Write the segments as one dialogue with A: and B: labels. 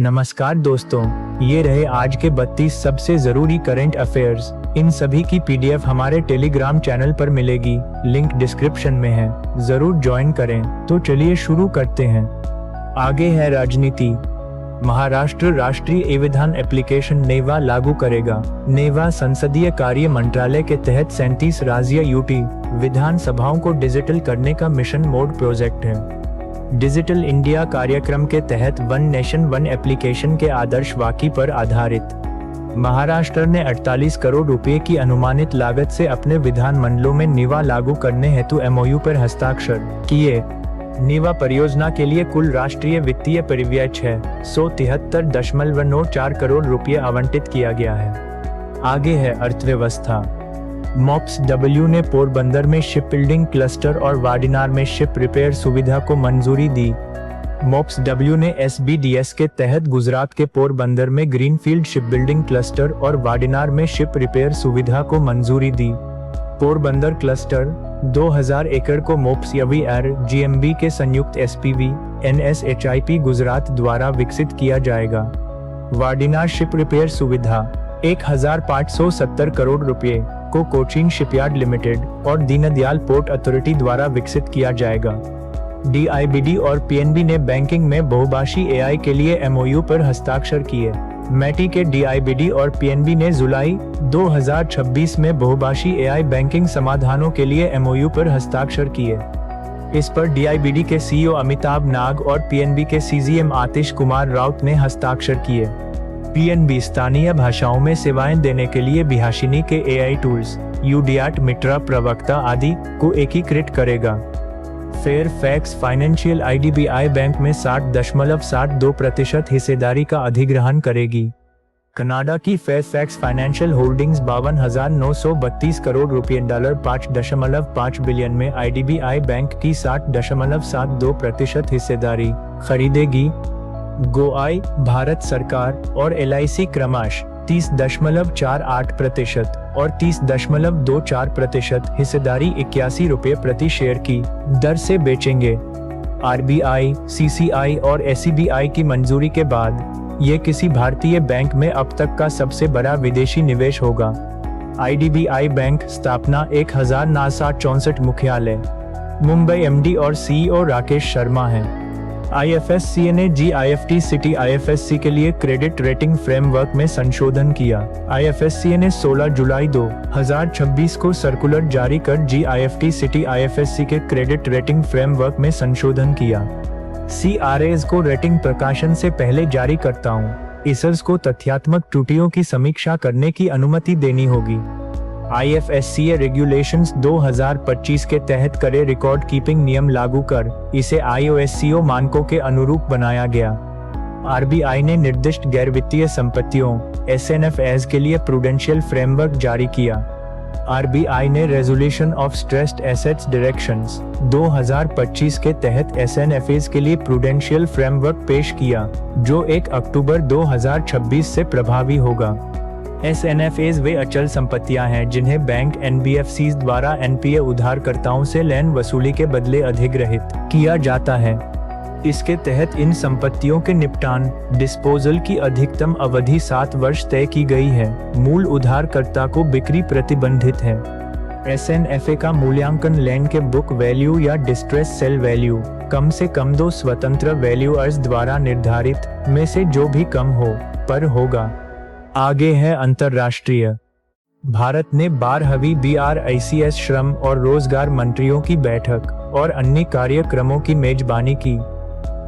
A: नमस्कार दोस्तों, ये रहे आज के 32 सबसे जरूरी करंट अफेयर्स। इन सभी की पीडीएफ हमारे टेलीग्राम चैनल पर मिलेगी, लिंक डिस्क्रिप्शन में है, जरूर ज्वाइन करें। तो चलिए शुरू करते हैं। आगे है राजनीति। महाराष्ट्र राष्ट्रीय ई-विधान एप्लीकेशन नेवा लागू करेगा। नेवा संसदीय कार्य मंत्रालय के तहत 37 राज्य यूटी विधान सभाओं को डिजिटल करने का मिशन मोड प्रोजेक्ट है। डिजिटल इंडिया कार्यक्रम के तहत वन नेशन वन एप्लीकेशन के आदर्श वाक्य पर आधारित महाराष्ट्र ने 48 करोड़ रुपए की अनुमानित लागत से अपने विधानमंडलों में नेवा लागू करने हेतु एमओयू पर हस्ताक्षर किए। नेवा परियोजना के लिए कुल राष्ट्रीय वित्तीय परिव्यय 673.94 करोड़ रुपए आवंटित किया गया है। आगे है अर्थव्यवस्था। MOPS-W ने पोरबंदर में शिप बिल्डिंग क्लस्टर और वाडिनार में शिप रिपेयर सुविधा को मंजूरी दी। MOPS-W ने SBDS के तहत गुजरात के पोरबंदर में ग्रीनफील्ड शिप बिल्डिंग क्लस्टर और वाडिनार में शिप रिपेयर सुविधा को मंजूरी दी। पोरबंदर क्लस्टर 2000 एकड़ को MOPS-W GmbH के संयुक्त SPV NSHIP गुजरात द्वारा विकसित किया जाएगा। वाडिनार शिप रिपेयर सुविधा 1570 करोड़ रुपए को कोचीन शिपयार्ड लिमिटेड और दीनदयाल पोर्ट अथॉरिटी द्वारा विकसित किया जाएगा। DIBD और PNB ने बैंकिंग में बहुभाषी AI के लिए MOU पर हस्ताक्षर किए। मैटी के DIBD और PNB ने जुलाई 2026 में बहुभाषी AI बैंकिंग समाधानों के लिए MOU पर हस्ताक्षर किए। इस पर DIBD के CEO अमिताभ नाग और PNB के CGM आतिश कुमार राउत ने हस्ताक्षर किए। PNB स्थानीय भाषाओं में सेवाएं देने के लिए भाषिनी के AI टूल्स, UDAT मित्रा प्रवक्ता आदि को एकीकृत करेगा। फेयरफैक्स फाइनेंशियल IDBI बैंक में 60.72% हिस्सेदारी का अधिग्रहण करेगी। कनाडा की फेयरफैक्स फाइनेंशियल होल्डिंग्स 52,932 करोड़ रुपए $5.5 बिलियन में IDBI बैंक की 60.72% हिस्सेदारी खरीदेगी। गोआई भारत सरकार और LIC क्रमशः 30.48% और 30.24% हिस्सेदारी 81 रुपए प्रति शेयर की दर से बेचेंगे। RBI, CCI और SEBI की मंजूरी के बाद ये किसी भारतीय बैंक में अब तक का सबसे बड़ा विदेशी निवेश होगा। IDBI बैंक स्थापना 1964 मुख्यालय मुंबई MD और CEO राकेश शर्मा हैं। IFSC ने GIFT City IFSC के लिए क्रेडिट रेटिंग फ्रेमवर्क में संशोधन किया। IFSC ने 16 जुलाई 2026 को सर्कुलर जारी कर GIFT City IFSC के क्रेडिट रेटिंग फ्रेमवर्क में संशोधन किया। CRAs को रेटिंग प्रकाशन से पहले जारी करताओं ISRs को तथ्यात्मक त्रुटियों की समीक्षा करने की अनुमति देनी होगी। IFSC रेगुलेशंस 2025 के तहत करे रिकॉर्ड कीपिंग नियम लागू कर इसे IOSCO मानकों के अनुरूप बनाया गया। RBI ने निर्दिष्ट गैर वित्तीय संपत्तियों SNFs के लिए प्रूडेंशियल फ्रेमवर्क जारी किया। RBI ने resolution of stressed assets directions 2025 के तहत SNFs के लिए प्रूडेंशियल फ्रेमवर्क पेश किया, जो 1 अक्टूबर 2026 से प्रभावी होगा। SNFs वे अचल संपत्तियां हैं जिन्हें बैंक NBFCs द्वारा NPA उधारकर्ताओं से लेन वसूली के बदले अधिग्रहित किया जाता है। इसके तहत इन संपत्तियों के निपटान डिस्पोजल की अधिकतम अवधि 7 वर्ष तय की गई है। मूल उधारकर्ता को बिक्री प्रतिबंधित है। SNFA का मूल्यांकन लैंड के बुक वैल्यू या डिस्ट्रेस सेल वैल्यू कम से कम 2 स्वतंत्र वैल्यूअर्स द्वारा निर्धारित में से जो भी कम हो पर होगा। आगे है अंतर्राष्ट्रीय। भारत ने 12वीं BRICS श्रम और रोजगार मंत्रियों की बैठक और अन्य कार्यक्रमों की मेजबानी की।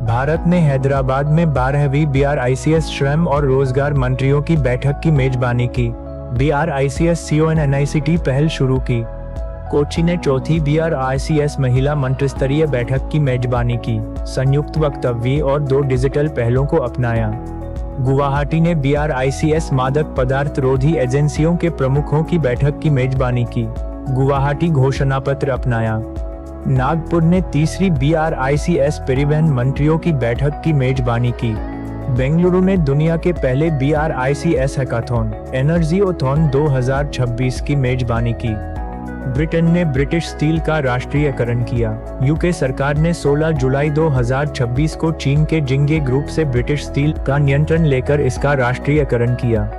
A: भारत ने हैदराबाद में 12वीं BRICS श्रम और रोजगार मंत्रियों की बैठक की मेजबानी की। BRICS CONNICT पहल शुरू की। कोची ने चौथी BRICS महिला मंत्रिस्तरीय बैठक की मेजबानी की, संयुक्त वक्तव्य और 2 डिजिटल पहलों को अपनाया। गुवाहाटी ने BRICS मादक पदार्थ रोधी एजेंसियों के प्रमुखों की बैठक की मेजबानी की। गुवाहाटी घोषणा पत्र अपनाया। नागपुर ने तीसरी BRICS परिवहन मंत्रियों की बैठक की मेजबानी की। बेंगलुरु ने दुनिया के पहले BRICS हैकाथॉन एनर्जी ओथॉन 2026 की मेजबानी की। ब्रिटेन ने ब्रिटिश स्टील का राष्ट्रीयकरण किया। यूके सरकार ने 16 जुलाई 2026 को चीन के जिंगे ग्रुप से ब्रिटिश स्टील का नियंत्रण लेकर इसका राष्ट्रीयकरण किया।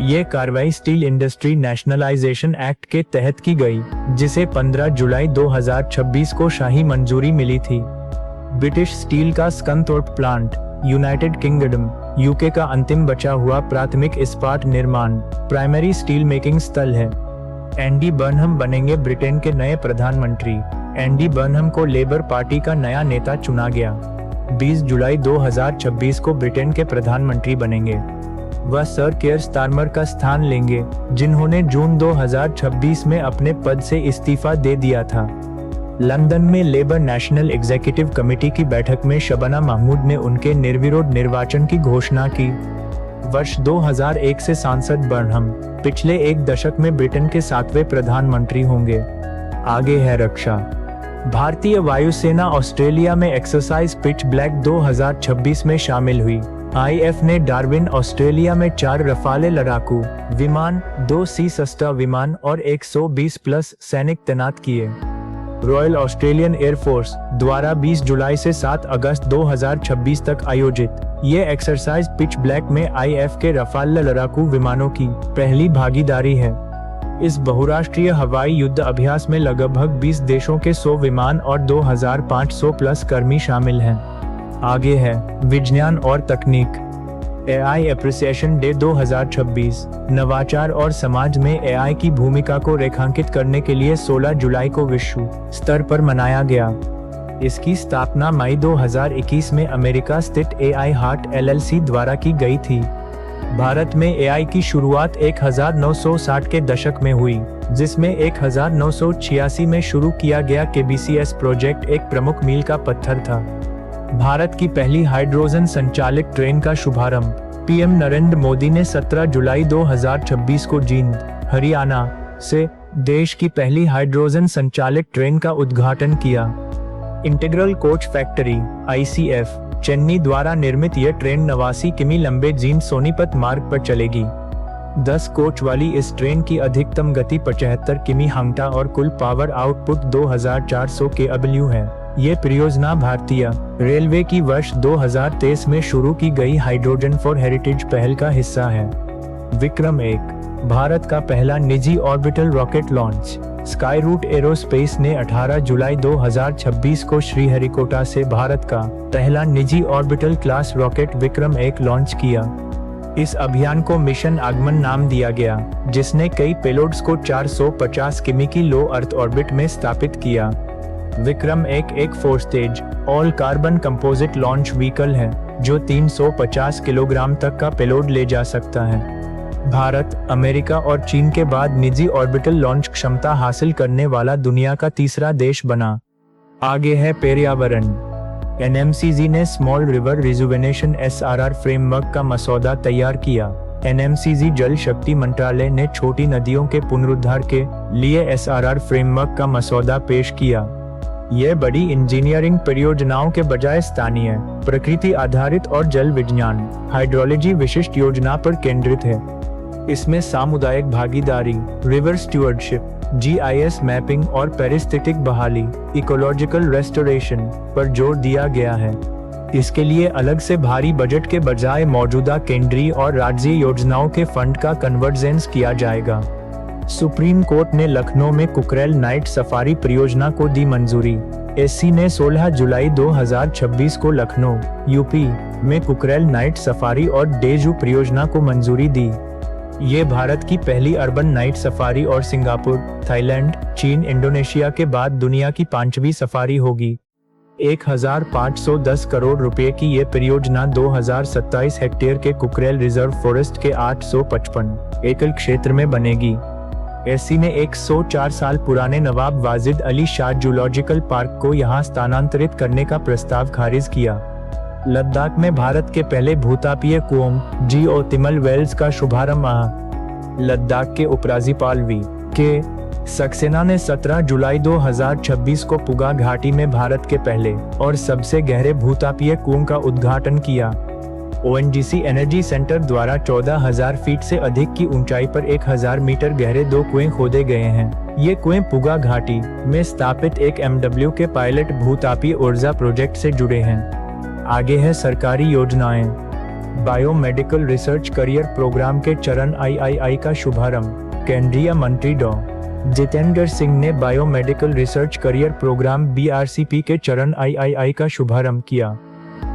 A: ये कार्रवाई स्टील इंडस्ट्री नेशनलाइजेशन एक्ट के तहत की गई, जिसे 15 जुलाई 2026 को शाही मंजूरी मिली थी। ब्रिटिश स्टील का स्कनथोर्प प्लांट यूनाइटेड किंगडम यूके का अंतिम बचा हुआ प्राथमिक इस्पात निर्माण प्राइमरी स्टील मेकिंग स्थल है। एंडी बर्नहम बनेंगे ब्रिटेन के नए प्रधानमंत्री। एंडी बर्नहम को लेबर पार्टी का नया नेता चुना गया। 20 जुलाई 2026 को ब्रिटेन के प्रधानमंत्री बनेंगे। वह सर केयर स्टारमर का स्थान लेंगे, जिन्होंने जून 2026 में अपने पद से इस्तीफा दे दिया था। लंदन में लेबर नेशनल एग्जीक्यूटिव कमेटी की बैठक में शबाना महमूद ने उनके निर्विरोध निर्वाचन की घोषणा की। वर्ष 2001 से सांसद बर्नहम पिछले एक दशक में ब्रिटेन के 7वें प्रधानमंत्री होंगे। आगे है रक्षा। भारतीय वायुसेना ऑस्ट्रेलिया में एक्सरसाइज पिच ब्लैक 2026 में शामिल हुई। आईएफ ने डार्विन ऑस्ट्रेलिया में 4 रफाले लड़ाकू विमान, 2 सी-सस्ता विमान और 120 प्लस सैनिक तैनात किए। रॉयल ऑस्ट्रेलियन एयरफोर्स द्वारा 20 जुलाई से 7 अगस्त 2026 तक आयोजित ये एक्सरसाइज पिच ब्लैक में आईएफ के रफाल लड़ाकू विमानों की पहली भागीदारी है। इस बहुराष्ट्रीय हवाई युद्ध अभ्यास में लगभग 20 देशों के 100 विमान और 2500 प्लस कर्मी शामिल हैं। आगे है विज्ञान और तकनीक। एआई एप्रिसिएशन डे 2026 नवाचार और समाज में एआई की भूमिका को रेखांकित करने के लिए 16 जुलाई को विश्व स्तर पर मनाया गया। इसकी स्थापना मई 2021 में अमेरिका स्थित एआई हार्ट एलएलसी द्वारा की गई थी। भारत में एआई की शुरुआत 1960 के दशक में हुई, जिसमें 1986 में शुरू किया गया केबीसीएस प्रोजेक्ट एक प्रमुख मील का पत्थर था। भारत की पहली हाइड्रोजन संचालित ट्रेन का शुभारंभ पीएम नरेंद्र मोदी ने 17 जुलाई 2026 को जींद, हरियाणा से देश की पहली हाइड्रोजन संचालित ट्रेन का उद्घाटन किया। Integral coach factory (ICF) Chennai द्वारा निर्मित यह ट्रेन 89 किमी लंबे जींद सोनीपत मार्ग पर चलेगी। 10 कोच वाली इस ट्रेन की अधिकतम गति 75 किमी घंटा और कुल पावर आउटपुट 2400 kW है। ये परियोजना भारतीय रेलवे की वर्ष 2023 में शुरू की गई हाइड्रोजन फॉर हेरिटेज पहल का हिस्सा है। विक्रम 1 भारत का पहला निजी orbital rocket launch. Skyroot aerospace ने 18 जुलाई 2026 को श्रीहरिकोटा से भारत का पहला निजी orbital class rocket Vikram 1 launch किया। इस अभियान को मिशन आगमन नाम दिया गया, जिसने कई पेलोड्स को 450 किमी की लो अर्थ ऑर्बिट में स्थापित किया। विक्रम 1 एक 4 stage all carbon composite launch vehicle है, जो 350 किलोग्राम तक का पेलोड ले जा सकता है। भारत, अमेरिका और चीन के बाद निजी ऑर्बिटल लॉन्च क्षमता हासिल करने वाला दुनिया का तीसरा देश बना। आगे है पर्यावरण। एनएमसीजी ने small river rejuvenation (SRR) framework का मसौदा तैयार किया। एनएमसीजी जल शक्ति मंत्रालय ने छोटी नदियों के पुनरुद्धार के लिए SRR फ्रेमवर्क का मसौदा पेश किया। यह बड़ी इंजीनियरिंग परियोजनाओं के बजाय स्थानीय, प्रकृति आधारित और जल विज्ञान हाइड्रोलॉजी विशिष्ट योजना पर केंद्रित है। इसमें सामुदायिक भागीदारी, रिवर स्टुअर्डशिप, GIS मैपिंग और पारिस्थितिक बहाली इकोलॉजिकल रेस्टोरेशन पर जोर दिया गया है। इसके लिए अलग से भारी बजट के बजाय मौजूदा केंद्रीय और राज्य योजनाओं के फंड का कन्वर्जेंस किया जाएगा। सुप्रीम कोर्ट ने लखनऊ में कुकरेल नाइट सफारी परियोजना को दी मंजूरी। एससी ने 16 जुलाई 2026 को लखनऊ, यूपी में कुकरेल नाइट सफारी और डे जू परियोजना को मंजूरी दी। ये भारत की पहली अर्बन नाइट सफारी और सिंगापुर, थाईलैंड, चीन, इंडोनेशिया के बाद दुनिया की 5वीं सफारी होगी। 1510 करोड़ रुपए की ये परियोजना 2027 हेक्टेयर के कुकरेल रिजर्व फॉरेस्ट के 855 एकड़ क्षेत्र में बनेगी। एससी ने 104 साल पुराने नवाब वाजिद अली शाह जूलॉजिकल पार्क को यहां स्थानांतरित करने का प्रस्ताव खारिज किया। लद्दाख में भारत के पहले भूतापीय कुओं जियोथिर्मल वेल्स का शुभारंभ। लद्दाख के उपराज्यपाल वी के सक्सेना ने 17 जुलाई 2026 को पुगा घाटी में भारत के पहले और सबसे गहरे भूतापीय कुओं का उद्घाटन किया। ओएनजीसी एनर्जी सेंटर द्वारा 14,000 फीट से अधिक की ऊंचाई पर 1,000 मीटर गहरे 2 कुएं खोदे गए हैं। ये कुएं पुगा घाटी में स्थापित एक MW के पायलट भूतापीय ऊर्जा प्रोजेक्ट से जुड़े हैं। आगे है सरकारी योजनाएं। बायोमेडिकल रिसर्च करियर प्रोग्राम के चरण III का शुभारंभ। केंद्रीय मंत्री डॉ. जितेंद्र सिंह ने biomedical research career programme BRCP के चरण III का शुभारंभ किया।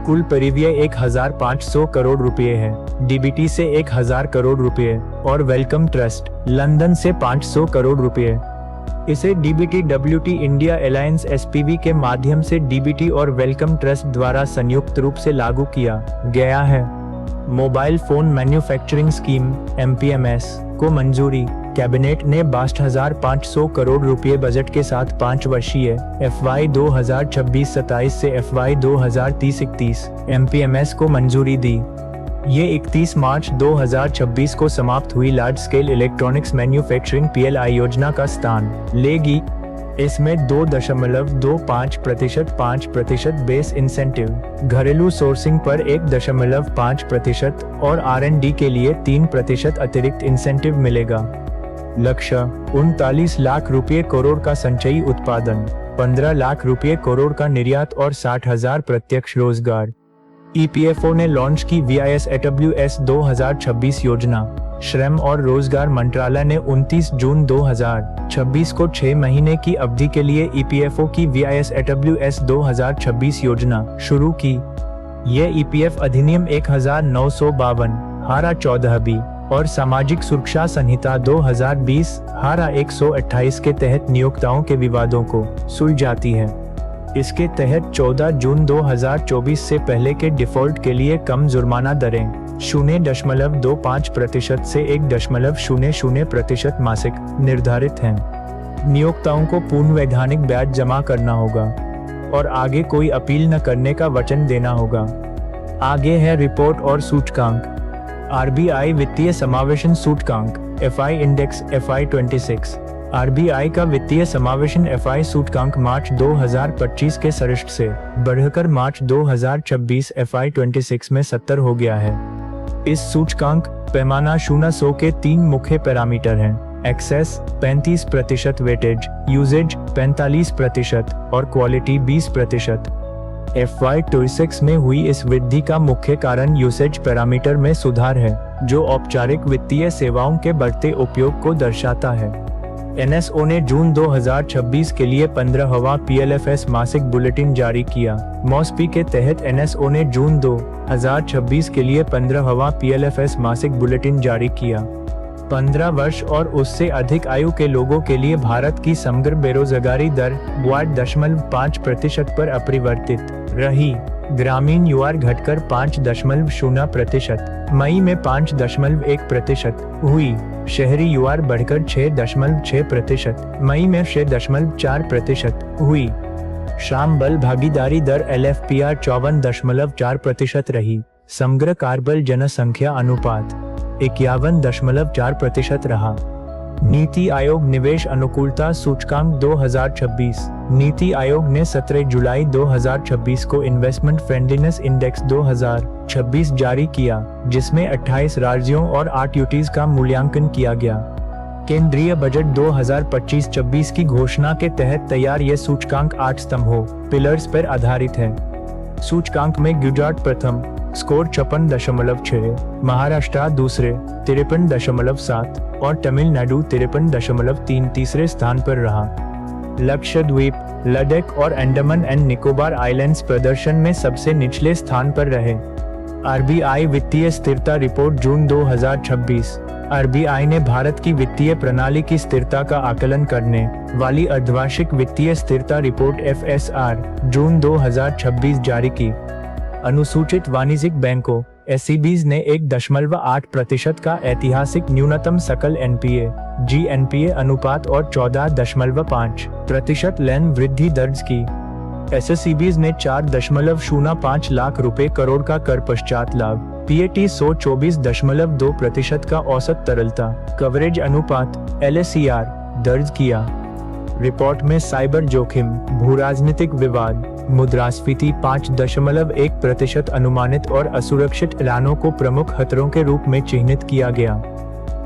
A: कुल परिव्यय 1,500 करोड़ रुपए है। DBT से 1,000 करोड़ रुपए और वेलकम ट्रस्ट लंदन से 500 करोड़ रुपए। इसे DBT WT India alliance SPV के माध्यम से DBT और वेलकम ट्रस्ट द्वारा संयुक्त रूप से लागू किया गया है। Mobile phone manufacturing scheme MPMS को मंजूरी। कैबिनेट ने 62,500 करोड़ रुपए बजट के साथ 5 वर्षीय FY 2026-27 से FY 2030-31 MPMS को मंजूरी दी। ये 31 मार्च 2026 को समाप्त हुई large scale electronics manufacturing PLI योजना का स्थान लेगी। इसमें 2.25%, 5% बेस इंसेंटिव, घरेलू सोर्सिंग पर 1.5% और R&D के लिए 3% अतिरिक्त इंसेंटिव मिलेगा। लक्ष्य 39 लाख रुपए करोड़ का संचयी उत्पादन, 15 लाख रुपए करोड़ का निर्यात और 60,000 प्रत्यक्ष रोजगार। EPFO ने लॉन्च की VISAWS 2026 योजना। श्रम और रोजगार मंत्रालय ने 29 जून 2026 को 6 महीने की अवधि के लिए EPFO की VISAWS 2026 योजना शुरू की। ये EPF अधिनियम 1952 धारा 14B और सामाजिक सुरक्षा संहिता 2020 धारा 128 के तहत नियोक्ताओं के विवादों को सुलझाती है। इसके तहत 14 जून 2024 से पहले के डिफॉल्ट के लिए कम जुर्माना दरें 0.25% से 1.00% मासिक निर्धारित हैं। नियोक्ताओं को पूर्ण वैधानिक ब्याज जमा करना होगा और आगे कोई अपील न करने का वचन देना होगा। आगे है रिपोर्ट और सूचकांक। RBI वित्तीय समावेशन सूचकांक FI इंडेक्स FI 26। RBI का वित्तीय समावेशन FI सूचकांक मार्च 2025 के शीर्ष से बढ़कर मार्च 2026 FI 26 में 70 हो गया है। इस सूचकांक पैमाना 0 के 3 मुख्य पैरामीटर हैं: एक्सेस 35%, वेटेज यूजेज 45% और क्वालिटी 20%। FY 26 में हुई इस वृद्धि का मुख्य कारण यूसेज पैरामीटर में सुधार है, जो औपचारिक वित्तीय सेवाओं के बढ़ते उपयोग को दर्शाता है। NSO ने जून 2026 के लिए 15वां PLFS मासिक बुलेटिन जारी किया। मॉस्पी के तहत NSO ने जून 2026 के लिए 15वां PLFS मासिक बुलेटिन जारी किया। 15 वर्ष और उससे अधिक आयु के लोगों के लिए भारत की समग्र बेरोजगारी दर 8.5% पर अपरिवर्तित रही। ग्रामीण युवा घटकर 5.0% मई में 5.1% हुई। शहरी युवा बढ़कर 6.6% मई में 6.4% हुई। श्रम बल भागीदारी दर LFPR 54.4% रही। समग्र कार्यबल जनसंख्या अनुपात 51.4% रहा। नीति आयोग निवेश अनुकूलता सूचकांक 2026। नीति आयोग ने 17 जुलाई 2026 को इन्वेस्टमेंट फ्रेंडलीनेस इंडेक्स 2026 जारी किया, जिसमें 28 राज्यों और 8 यूटीज का मूल्यांकन किया गया। केंद्रीय बजट 2025-26 की घोषणा के तहत तैयार ये सूचकांक 8 स्तंभों पिलर्स पर आधारित है। सूचकांक में गुजरात प्रथम, स्कोर 56.6, महाराष्ट्र दूसरे 53.7 और तमिलनाडु 53.3 तीसरे स्थान पर रहा। लक्षद्वीप, लद्दाख और अंडमान एंड निकोबार आइलैंड्स प्रदर्शन में सबसे निचले स्थान पर रहे। RBI वित्तीय स्थिरता रिपोर्ट जून 2026। RBI ने भारत की वित्तीय प्रणाली की स्थिरता का आकलन करने वाली अर्धवार्षिक वित्तीय स्थिरता रिपोर्ट FSR जून 2026 जारी की। अनुसूचित वाणिज्यिक बैंकों SEBs ने 1.8% का ऐतिहासिक न्यूनतम सकल NPA अनुपात और 14.5% लेन वृद्धि दर्ज की। SSEBs ने 4.05 लाख रुपए करोड़ का कर पश्चात लाभ, PAT 124.2% का औसत तरलता कवरेज अनुपात LACR दर्ज किया। रिपोर्ट में साइबर जोखिम, भू राजनीतिक विवाद, मुद्रास्फीति 5.1% अनुमानित और असुरक्षित ऐलानों को प्रमुख खतरों के रूप में चिह्नित किया गया।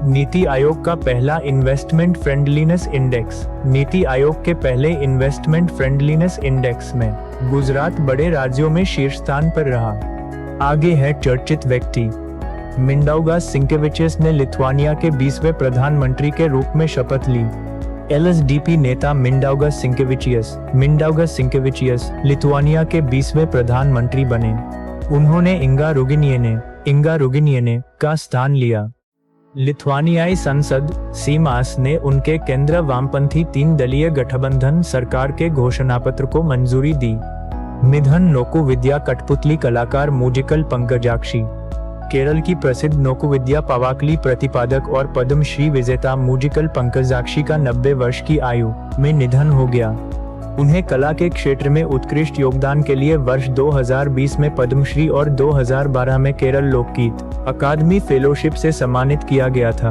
A: नीति आयोग का पहला investment friendliness index. NITI Aayog के पहले इन्वेस्टमेंट फ्रेंडलीनेस इंडेक्स में गुजरात बड़े राज्यों में शीर्ष स्थान पर रहा। आगे है चर्चित व्यक्ति। मिंडाउगास सिंकेविचियस ने लिथुआनिया के 20वें प्रधानमंत्री के रूप में शपथ ली। एलएसडीपी नेता मिंडाउगास सिंकेविचियस लिथुआनिया के 20वें प्रधानमंत्री बने। उन्होंने इंगा रुगिनियने का स्थान लिया। लिथुआनियाई संसद सीमास ने उनके केंद्र वामपंथी 3 दलीय गठबंधन सरकार के घोषणापत्र को मंजूरी दी। निधन नोकुविद्या कठपुतली कलाकार मूजिकल पंकजाक्षी। केरल की प्रसिद्ध नोकुविद्या पवाकली प्रतिपादक और पद्मश्री विजेता मूजिकल पंकजाक्षी का 90 वर्ष की आयु में निधन हो गया। उन्हें कला के क्षेत्र में उत्कृष्ट योगदान के लिए वर्ष 2020 में पद्मश्री और 2012 में केरल लोकगीत अकादमी फेलोशिप से सम्मानित किया गया था।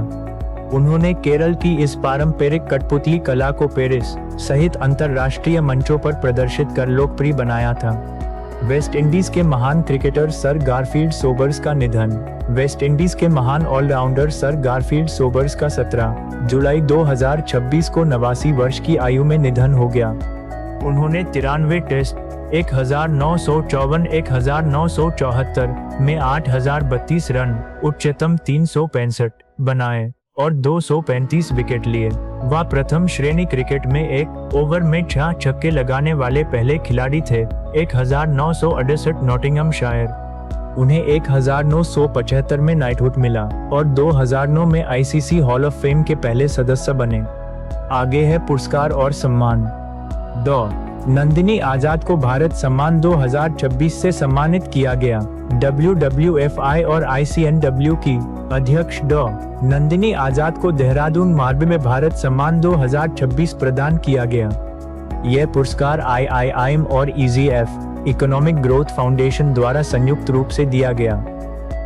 A: उन्होंने केरल की इस पारंपरिक कठपुतली कला को पेरिस सहित अंतर्राष्ट्रीय मंचों पर प्रदर्शित कर लोकप्रिय बनाया था। वेस्ट इंडीज के महान क्रिकेटर सर गारफील्ड सोबर्स का निधन। वेस्ट इंडीज के महान ऑलराउंडर सर गारफील्ड सोबर्स का 17 जुलाई 2026 को 89 वर्ष की आयु में निधन हो गया। उन्होंने 93 टेस्ट, 1954, 1974 में 8032 रन, उच्चतम 365 बनाए और 235 विकेट लिए। वह प्रथम श्रेणी क्रिकेट में एक ओवर में 6 छक्के लगाने वाले पहले खिलाड़ी थे। 1968 नॉटिंघमशायर। उन्हें 1975 में नाइटहुड मिला और 2009 में आईसीसी हॉल ऑफ फेम के पहले सदस्य बने। आगे है पुरस्कार और सम्मान। नंदिनी आजाद को भारत सम्मान 2026 से सम्मानित किया गया। WWFI और ICNW की अध्यक्ष नंदिनी आजाद को देहरादून मार्ग में भारत सम्मान 2026 प्रदान किया गया। यह पुरस्कार IIM और EGF इकोनॉमिक ग्रोथ फाउंडेशन द्वारा संयुक्त रूप से दिया गया।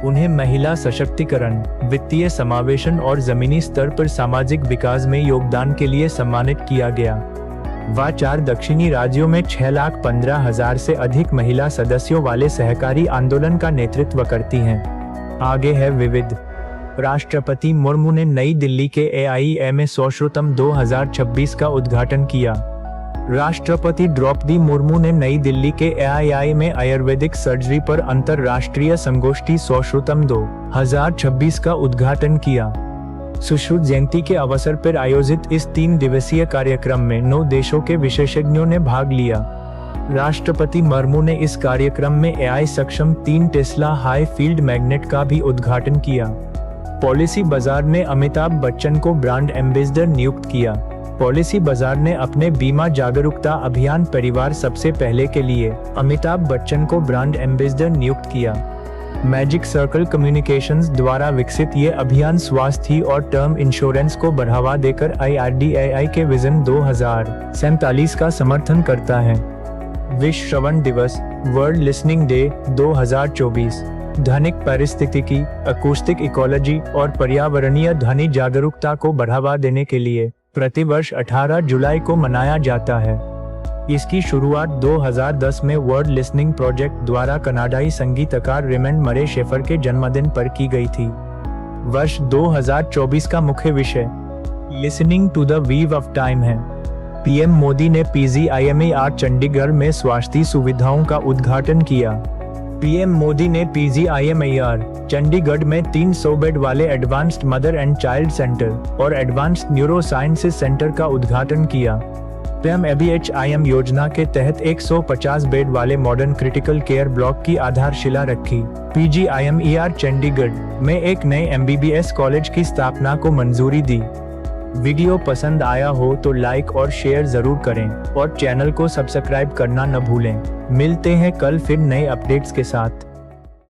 A: उन्हें महिला सशक्तिकरण, वित्तीय समावेशन और जमीनी स्तर पर सामाजिक विकास में योगदान के लिए सम्मानित किया गया। वह 4 दक्षिणी राज्यों में 6,15,000 से अधिक महिला सदस्यों वाले सहकारी आंदोलन का नेतृत्व करती हैं। आगे है विविध। राष्ट्रपति मुर्मू ने नई दिल्ली के AIIMA सौश्रुतम 2026 का उद्घाटन किया। राष्ट्रपति द्रौपदी मुर्मू ने नई दिल्ली के AIIMA आयुर्वेदिक सर्जरी पर अंतरराष्ट्रीय संगोष्ठी सौश्रुतम 2026 का उद्घाटन किया। सुश्रुत जयंती के अवसर पर आयोजित इस 3 दिवसीय कार्यक्रम में 9 देशों के विशेषज्ञों ने भाग लिया। राष्ट्रपति मुर्मू ने इस कार्यक्रम में AI सक्षम 3 टेस्ला हाई फील्ड मैग्नेट का भी उद्घाटन किया। पॉलिसी बाजार ने अमिताभ बच्चन को ब्रांड एम्बेसडर नियुक्त किया। पॉलिसी बाजार ने अपने बीमा जागरूकता अभियान परिवार सबसे पहले के लिए अमिताभ बच्चन को ब्रांड एम्बेसडर नियुक्त किया। मैजिक सर्कल कम्युनिकेशंस द्वारा विकसित ये अभियान स्वास्थ्य और टर्म इंश्योरेंस को बढ़ावा देकर IRDAI के विजन 2047 का समर्थन करता है। विश्व श्रवण दिवस वर्ल्ड लिसनिंग डे 2024 ध्वनिक पारिस्थितिकी, अकूस्टिक इकोलॉजी और पर्यावरणीय ध्वनि जागरूकता को बढ़ावा देने के लिए प्रतिवर्ष 18 जुलाई को मनाया जाता है। इसकी शुरुआत 2010 में वर्ल्ड लिसनिंग प्रोजेक्ट द्वारा कनाडाई संगीतकार रेमंड मरे शेफर के जन्मदिन पर की गई थी। वर्ष 2024 का मुख्य विषय listening to the weave of time है। PM मोदी ने PGIMER चंडीगढ़ में स्वास्थ्य सुविधाओं का उद्घाटन किया। PM मोदी ने PGIMER चंडीगढ़ में 300 बेड वाले advanced mother and child centre और एडवांस्ड न्यूरो साइंसेज सेंटर का उद्घाटन किया। PMABHIM योजना के तहत 150 बेड वाले मॉडर्न क्रिटिकल केयर ब्लॉक की आधारशिला रखी। PGIMER चंडीगढ़ में एक नए MBBS कॉलेज की स्थापना को मंजूरी दी। वीडियो पसंद आया हो तो लाइक और शेयर जरूर करें और चैनल को सब्सक्राइब करना न भूलें। मिलते हैं कल फिर नए अपडेट्स के साथ।